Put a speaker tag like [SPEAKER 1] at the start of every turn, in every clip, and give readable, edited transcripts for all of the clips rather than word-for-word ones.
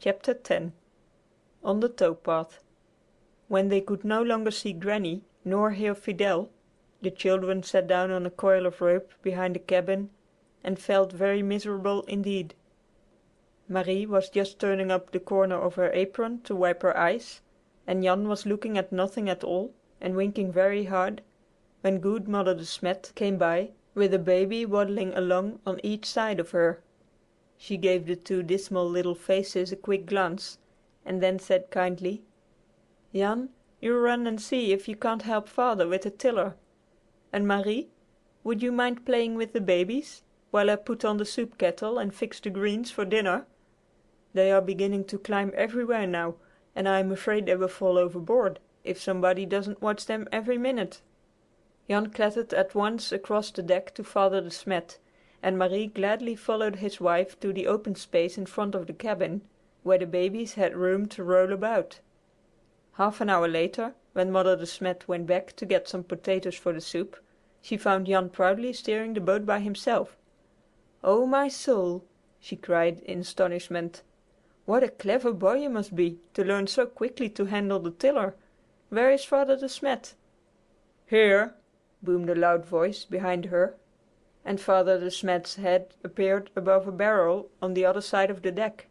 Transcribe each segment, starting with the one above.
[SPEAKER 1] Chapter 10 On the Towpath When they could no longer see Granny nor hear Fidel, the children sat down on a coil of rope behind the cabin and felt very miserable indeed. Marie was just turning up the corner of her apron to wipe her eyes, and Jan was looking at nothing at all and winking very hard, when good Mother De Smet came by with a baby waddling along on each side of her. She gave the two dismal little faces a quick glance, and then said kindly, "Jan, you run and see if you can't help Father with the tiller. And Marie, would you mind playing with the babies while I put on the soup kettle and fix the greens for dinner? They are beginning to climb everywhere now, and I am afraid they will fall overboard if somebody doesn't watch them every minute." Jan clattered at once across the deck to Father De Smet, and Marie gladly followed his wife to the open space in front of the cabin, where the babies had room to roll about. Half an hour later, when Mother De Smet went back to get some potatoes for the soup, she found Jan proudly steering the boat by himself. "Oh, my soul!" she cried in astonishment. "What a clever boy you must be to learn so quickly to handle the tiller. Where is Father De Smet?" "Here!" boomed a loud voice behind her, and Father De Smet's head appeared above a barrel on the other side of the deck.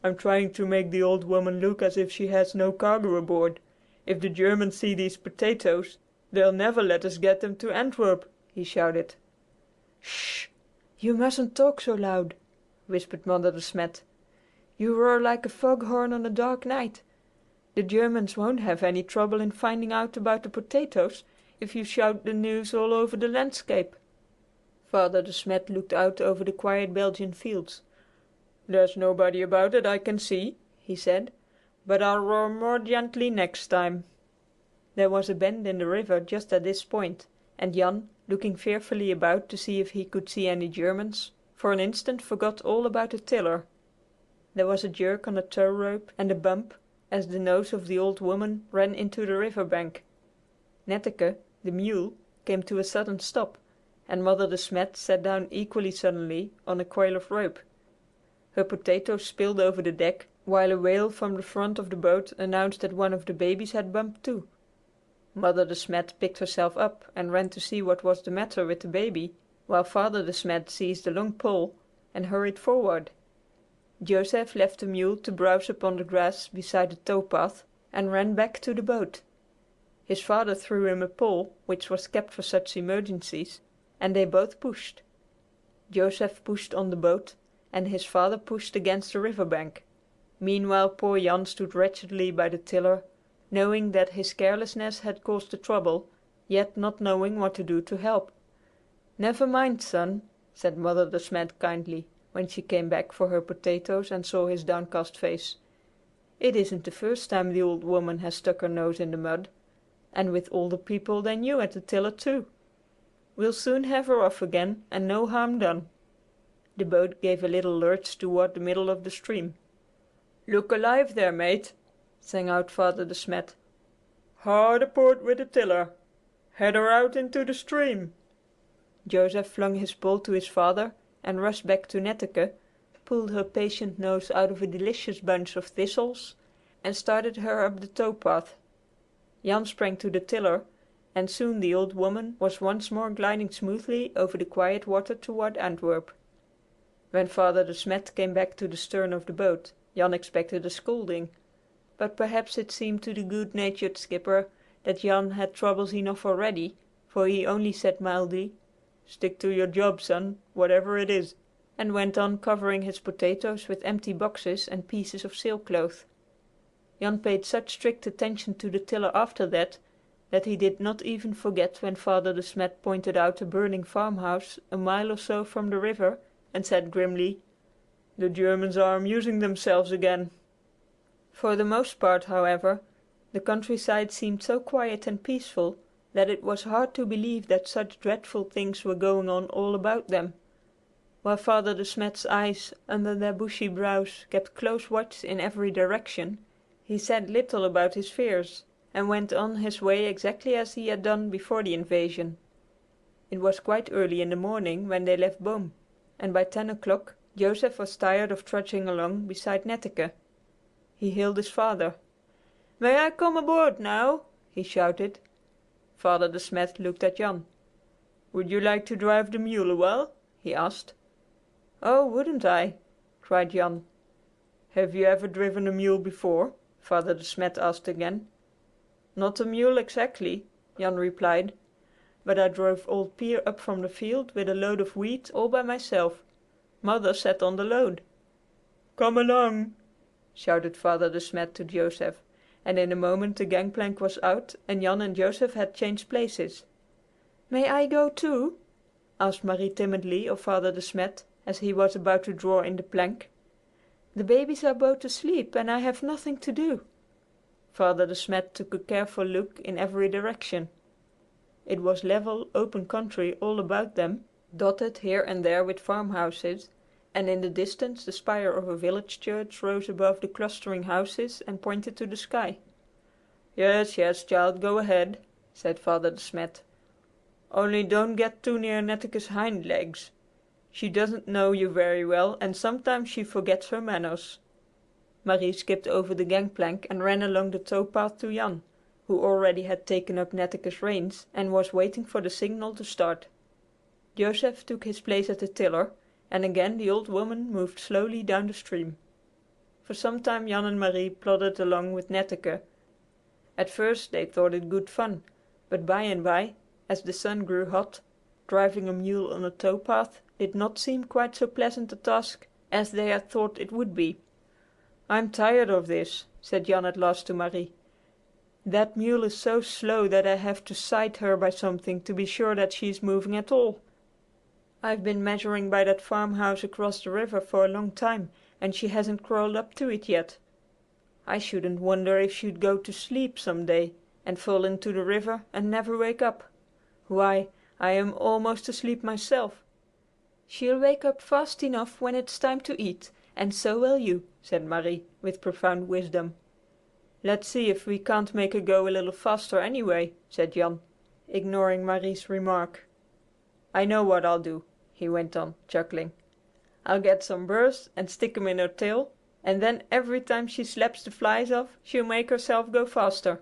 [SPEAKER 1] "I'm trying to make the old woman look as if she has no cargo aboard. If the Germans see these potatoes, they'll never let us get them to Antwerp," he shouted. "Sh! You mustn't talk so loud," whispered Mother De Smet. "You roar like a foghorn on a dark night. The Germans won't have any trouble in finding out about the potatoes if you shout the news all over the landscape." Father De Smet looked out over the quiet Belgian fields. "There's nobody about that I can see," he said, "but I'll roar more gently next time." There was a bend in the river just at this point, and Jan, looking fearfully about to see if he could see any Germans, for an instant forgot all about the tiller. There was a jerk on the tow rope and a bump as the nose of the old woman ran into the river bank. Netteke, the mule, came to a sudden stop, and Mother De Smet sat down equally suddenly on a coil of rope. Her potatoes spilled over the deck, while a wail from the front of the boat announced that one of the babies had bumped too. Mother De Smet picked herself up and ran to see what was the matter with the baby, while Father De Smet seized a long pole and hurried forward. Joseph left the mule to browse upon the grass beside the towpath and ran back to the boat. His father threw him a pole which was kept for such emergencies, and they both pushed. Joseph pushed on the boat, and his father pushed against the river bank. Meanwhile poor Jan stood wretchedly by the tiller, knowing that his carelessness had caused the trouble, yet not knowing what to do to help. "Never mind, son," said Mother De Smet kindly, when she came back for her potatoes and saw his downcast face. "It isn't the first time the old woman has stuck her nose in the mud, and with all the people they knew at the tiller too. We'll soon have her off again and no harm done." The boat gave a little lurch toward the middle of the stream. "Look alive there, mate!" sang out Father De Smet. "Hard aport with the tiller! Head her out into the stream!" Joseph flung his pole to his father and rushed back to Netteke, pulled her patient nose out of a delicious bunch of thistles, and started her up the towpath. Jan sprang to the tiller, and soon the old woman was once more gliding smoothly over the quiet water toward Antwerp. When Father De Smet came back to the stern of the boat, Jan expected a scolding. But perhaps it seemed to the good-natured skipper that Jan had troubles enough already, for he only said mildly, "Stick to your job, son, whatever it is," and went on covering his potatoes with empty boxes and pieces of sailcloth. Jan paid such strict attention to the tiller after that he did not even forget when Father De Smet pointed out a burning farmhouse a mile or so from the river and said grimly, "The Germans are amusing themselves again." For the most part, however, the countryside seemed so quiet and peaceful that it was hard to believe that such dreadful things were going on all about them. While Father De Smet's eyes under their bushy brows kept close watch in every direction, he said little about his fears, and went on his way exactly as he had done before the invasion. It was quite early in the morning when they left Boom, and by 10 o'clock Joseph was tired of trudging along beside Netteke. He hailed his father. "May I come aboard now?" he shouted. Father De Smet looked at Jan. "Would you like to drive the mule a while?" he asked. "Oh, wouldn't I!" cried Jan. "Have you ever driven a mule before?" Father De Smet asked again. "Not a mule exactly," Jan replied, "but I drove old Pier up from the field with a load of wheat all by myself. Mother sat on the load." "Come along!" shouted Father De Smet to Joseph, and in a moment the gangplank was out and Jan and Joseph had changed places. "May I go too?" asked Marie timidly of Father De Smet as he was about to draw in the plank. "The babies are both asleep and I have nothing to do." Father De Smet took a careful look in every direction. It was level, open country all about them, dotted here and there with farmhouses, and in the distance the spire of a village church rose above the clustering houses and pointed to the sky. "Yes, yes, child, go ahead," said Father De Smet. "Only don't get too near Netteke's hind legs. She doesn't know you very well and sometimes she forgets her manners." Marie skipped over the gangplank and ran along the towpath to Jan, who already had taken up Netteke's reins and was waiting for the signal to start. Joseph took his place at the tiller, and again the old woman moved slowly down the stream. For some time Jan and Marie plodded along with Netteke. At first they thought it good fun, but by and by, as the sun grew hot, driving a mule on a towpath did not seem quite so pleasant a task as they had thought it would be. "I'm tired of this," said Jan at last to Marie. "That mule is so slow that I have to sight her by something to be sure that she is moving at all. I've been measuring by that farmhouse across the river for a long time and she hasn't crawled up to it yet. I shouldn't wonder if she'd go to sleep some day and fall into the river and never wake up. Why, I am almost asleep myself." "She'll wake up fast enough when it's time to eat, and so will you," said Marie, with profound wisdom. "Let's see if we can't make her go a little faster anyway," said Jan, ignoring Marie's remark. "I know what I'll do," he went on, chuckling. "I'll get some burrs and stick 'em in her tail, and then every time she slaps the flies off she'll make herself go faster."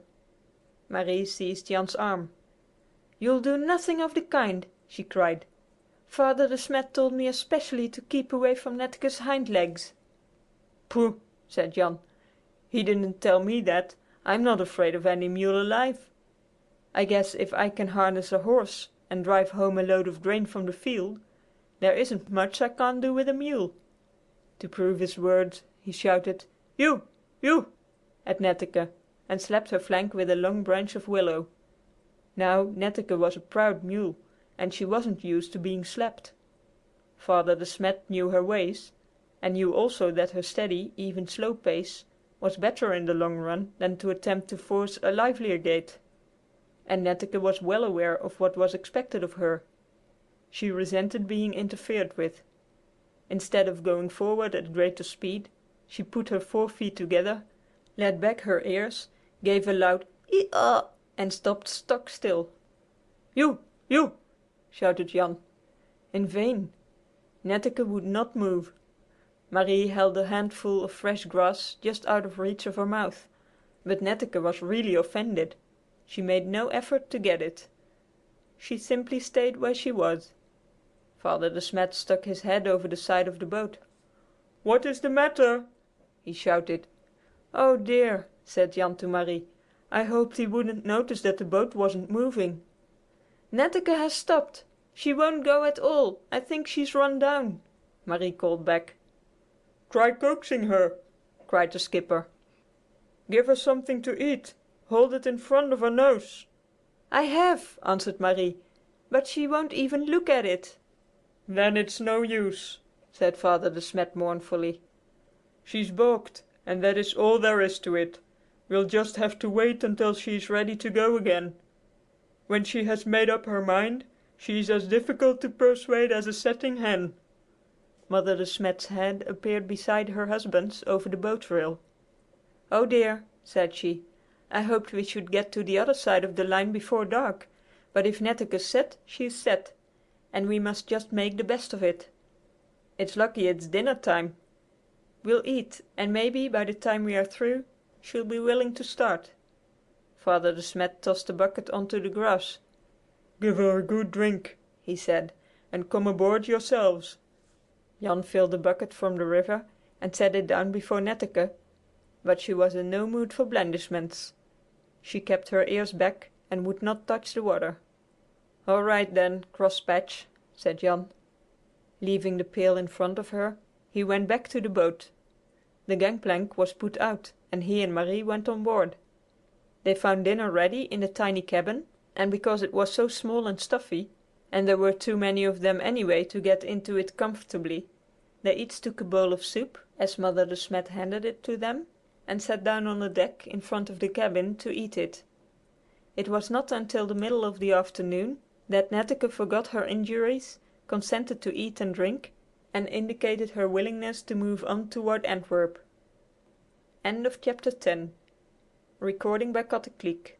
[SPEAKER 1] Marie seized Jan's arm. "You'll do nothing of the kind," she cried. "Father De Smet told me especially to keep away from Netteke's hind legs." "Pooh!" said Jan. "He didn't tell me that. I'm not afraid of any mule alive. I guess if I can harness a horse and drive home a load of grain from the field, there isn't much I can't do with a mule." To prove his words, he shouted, "You! You!" at Netteke, and slapped her flank with a long branch of willow. Now Netteke was a proud mule, and she wasn't used to being slapped. Father De Smet knew her ways, and knew also that her steady, even slow pace was better in the long run than to attempt to force a livelier gait. And Netteke was well aware of what was expected of her. She resented being interfered with. Instead of going forward at greater speed, she put her 4 feet together, laid back her ears, gave a loud "ee-ah!" and stopped stock still. "You! You!" shouted Jan. In vain. Netteke would not move. Marie held a handful of fresh grass just out of reach of her mouth, but Netteke was really offended. She made no effort to get it. She simply stayed where she was. Father De Smet stuck his head over the side of the boat. "What is the matter?" he shouted. "Oh dear," said Jan to Marie. "I hoped he wouldn't notice that the boat wasn't moving." "Netteke has stopped. She won't go at all. I think she's run down," Marie called back. "Try coaxing her," cried the skipper. "Give her something to eat. Hold it in front of her nose." "I have," answered Marie, "but she won't even look at it." "Then it's no use," said Father De Smet mournfully. "She's balked, and that is all there is to it. We'll just have to wait until she is ready to go again. When she has made up her mind, she is as difficult to persuade as a setting hen." Mother De Smet's head appeared beside her husband's over the boat rail. "Oh dear," said she, "I hoped we should get to the other side of the line before dark, but if Netteke's set, she's set, and we must just make the best of it." It's lucky it's dinner time. We'll eat, and maybe by the time we are through she'll be willing to start." Father De Smet tossed the bucket onto the grass. "Give her a good drink," he said, "and come aboard yourselves." Jan filled the bucket from the river and set it down before Netteke, but she was in no mood for blandishments. She kept her ears back and would not touch the water. "All right then, Crosspatch," said Jan. Leaving the pail in front of her, he went back to the boat. The gangplank was put out and he and Marie went on board. They found dinner ready in the tiny cabin, and because it was so small and stuffy, and there were too many of them anyway to get into it comfortably, they each took a bowl of soup, as Mother De Smet handed it to them, and sat down on the deck in front of the cabin to eat it. It was not until the middle of the afternoon that Netteke forgot her injuries, consented to eat and drink, and indicated her willingness to move on toward Antwerp. End of chapter 10. Recording by Kattekliek.